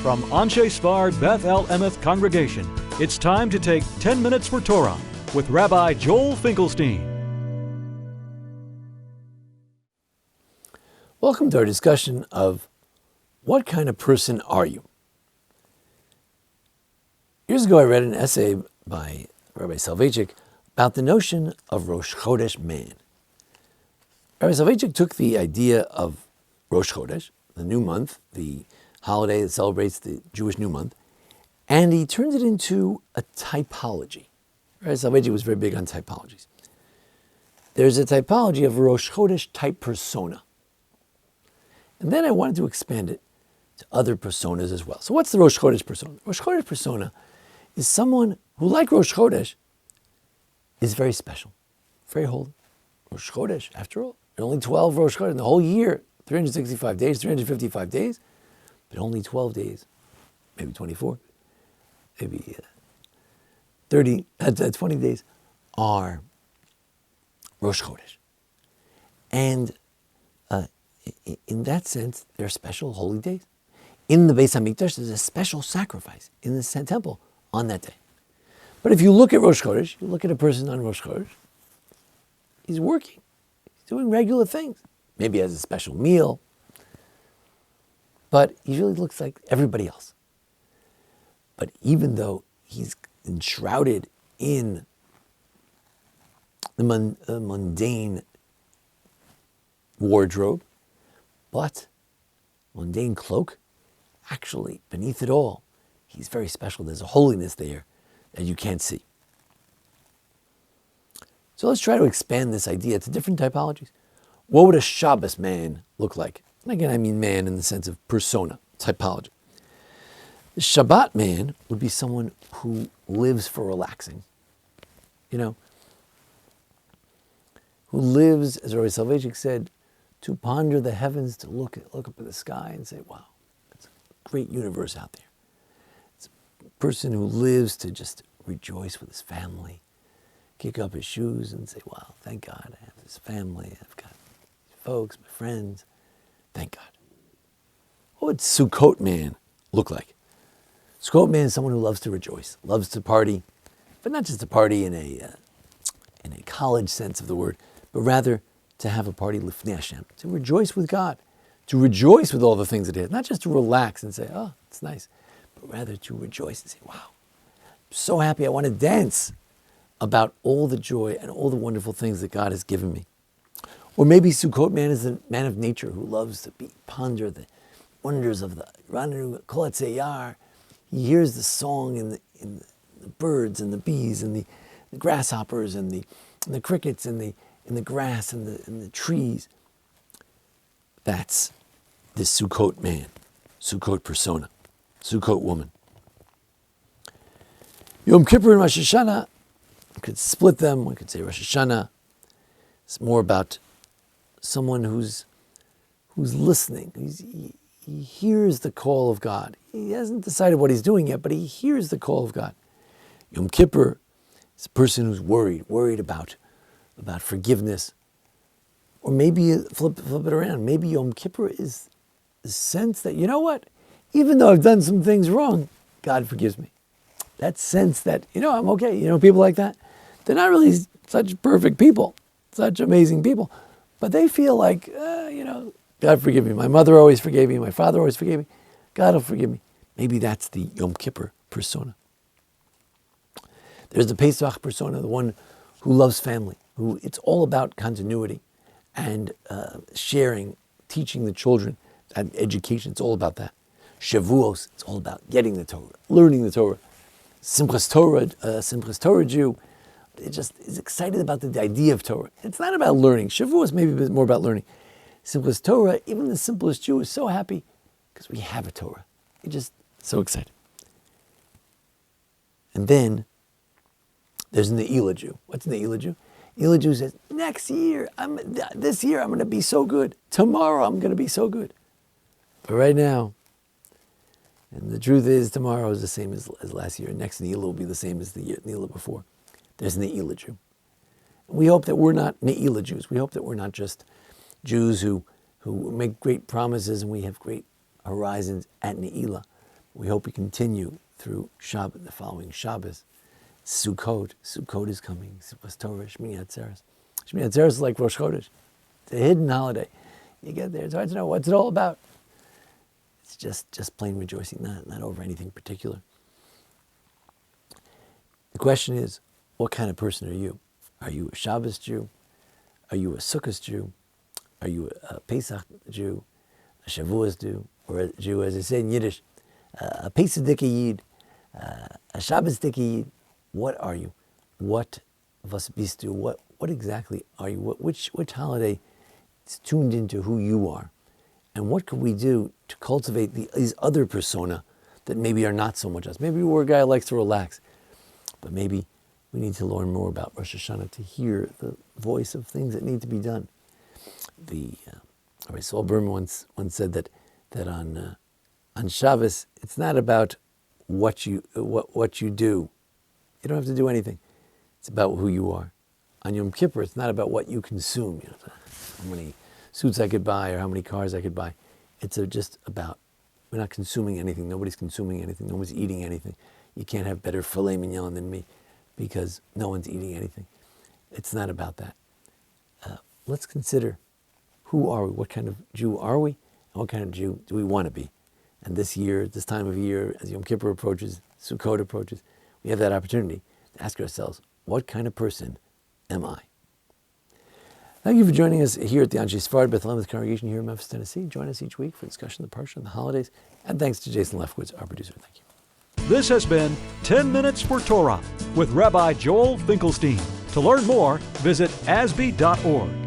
From Anshe Sfar Beth El Emeth Congregation, it's time to take 10 Minutes for Torah with Rabbi Joel Finkelstein. Welcome to our discussion of what kind of person are you? Years ago I read an essay by Rabbi Soloveitchik about the notion of Rosh Chodesh man. Rabbi Soloveitchik took the idea of Rosh Chodesh, the new month, the holiday that celebrates the Jewish new month, and he turned it into a typology. Rabbi Soloveitchik was very big on typologies. There's a typology of a Rosh Chodesh type persona. And then I wanted to expand it to other personas as well. So what's the Rosh Chodesh persona? Rosh Chodesh persona is someone who, like Rosh Chodesh, is very special, very holy. Rosh Chodesh, after all, there are only 12 Rosh Chodesh in the whole year, 365 days, 355 days, but only 12 days, maybe 24, maybe 20 days are Rosh Chodesh. And in that sense, they're special holy days. In the Beis HaMikdash, there's a special sacrifice in the temple on that day. But if you look at Rosh Chodesh, you look at a person on Rosh Chodesh, he's working, he's doing regular things. Maybe he has a special meal, but he really looks like everybody else. But even though he's enshrouded in the mundane wardrobe, but mundane cloak, actually, beneath it all, he's very special. There's a holiness there that you can't see. So let's try to expand this idea to different typologies. What would a Shabbos man look like? And again, I mean man in the sense of persona, typology. The Shabbat man would be someone who lives for relaxing. Who lives, as Rabbi Soloveitchik said, to ponder the heavens, to look up at the sky and say, wow, it's a great universe out there. It's a person who lives to just rejoice with his family, kick up his shoes and say, wow, thank God I have this family, I've got folks, my friends, thank God. What would Sukkot man look like? Sukkot man is someone who loves to rejoice, loves to party, but not just to party in a college sense of the word, but rather to have a party lifnei Hashem, to rejoice with God, to rejoice with all the things it is, not just to relax and say, oh, it's nice, but rather to rejoice and say, wow, I'm so happy, I want to dance about all the joy and all the wonderful things that God has given me. Or maybe Sukkot man is a man of nature who loves to ponder the wonders of the Ranu Kol Hatzeyar. He hears the song in the birds and the bees and the grasshoppers and the crickets and the grass and the trees. That's the Sukkot man, Sukkot persona, Sukkot woman. Yom Kippur and Rosh Hashanah, you could split them. One could say Rosh Hashanah. It's more about someone who's listening. He hears the call of God. He hasn't decided what he's doing yet, but he hears the call of God. Yom Kippur is a person who's worried about forgiveness. Or maybe flip it around. Maybe Yom Kippur is the sense that, you know what? Even though I've done some things wrong, God forgives me. That sense that, I'm okay. People like that, they're not really such perfect people, such amazing people, but they feel like, God forgive me. My mother always forgave me. My father always forgave me. God will forgive me. Maybe that's the Yom Kippur persona. There's the Pesach persona, the one who loves family, who it's all about continuity and sharing, teaching the children, and education. It's all about that. Shavuos, it's all about getting the Torah, learning the Torah. Simchas Torah Jew, it just is excited about the idea of Torah. It's not about learning. Shavuos maybe a bit more about learning. Simchas Torah, even the simplest Jew is so happy because we have a Torah. You're just so excited. And then there's an Ne'ilah Jew. What's an Ne'ilah Jew? Ne'ilah Jew says, this year I'm going to be so good. Tomorrow I'm going to be so good. But right now, and the truth is, tomorrow is the same as last year. Next Ne'ilah will be the same as the Ne'ilah before. There's an Ne'ilah Jew. And we hope that we're not Ne'ilah Jews. We hope that we're not just Jews who make great promises and we have great horizons at Ne'ilah. We hope we continue through Shabbat, the following Shabbos. Sukkot. Sukkot is coming. Sukkot Torah, Shmini Atzeres. Shmini Atzeres is like Rosh Chodesh. It's a hidden holiday. You get there, it's hard to know what's it all about. It's just plain rejoicing, not over anything particular. The question is, what kind of person are you? Are you a Shabbos Jew? Are you a Sukkot Jew? Are you a Pesach Jew? A Shavuos Jew? Or a Jew, as they say in Yiddish, a Pesach Yid, a Shabbos Yid? What are you? What was bist du? What exactly are you? Which holiday is tuned into who you are? And what could we do to cultivate these other persona that maybe are not so much us? Maybe we're a guy who likes to relax, but maybe we need to learn more about Rosh Hashanah to hear the voice of things that need to be done. Rabbi Saul Berman once said that on Shabbos, it's not about what you do. You don't have to do anything. It's about who you are. On Yom Kippur, it's not about what you consume. How many suits I could buy or how many cars I could buy. It's just about, we're not consuming anything. Nobody's consuming anything. No one's eating anything. You can't have better filet mignon than me because no one's eating anything. It's not about that. Let's consider, who are we? What kind of Jew are we? And what kind of Jew do we want to be? And this year, this time of year, as Yom Kippur approaches, Sukkot approaches, we have that opportunity to ask ourselves, what kind of person am I? Thank you for joining us here at the Anshe Sfard Beth Lehem congregation here in Memphis, Tennessee. Join us each week for discussion of the Parsha and the holidays. And thanks to Jason Lefkowitz, our producer. Thank you. This has been 10 Minutes for Torah with Rabbi Joel Finkelstein. To learn more, visit asb.org.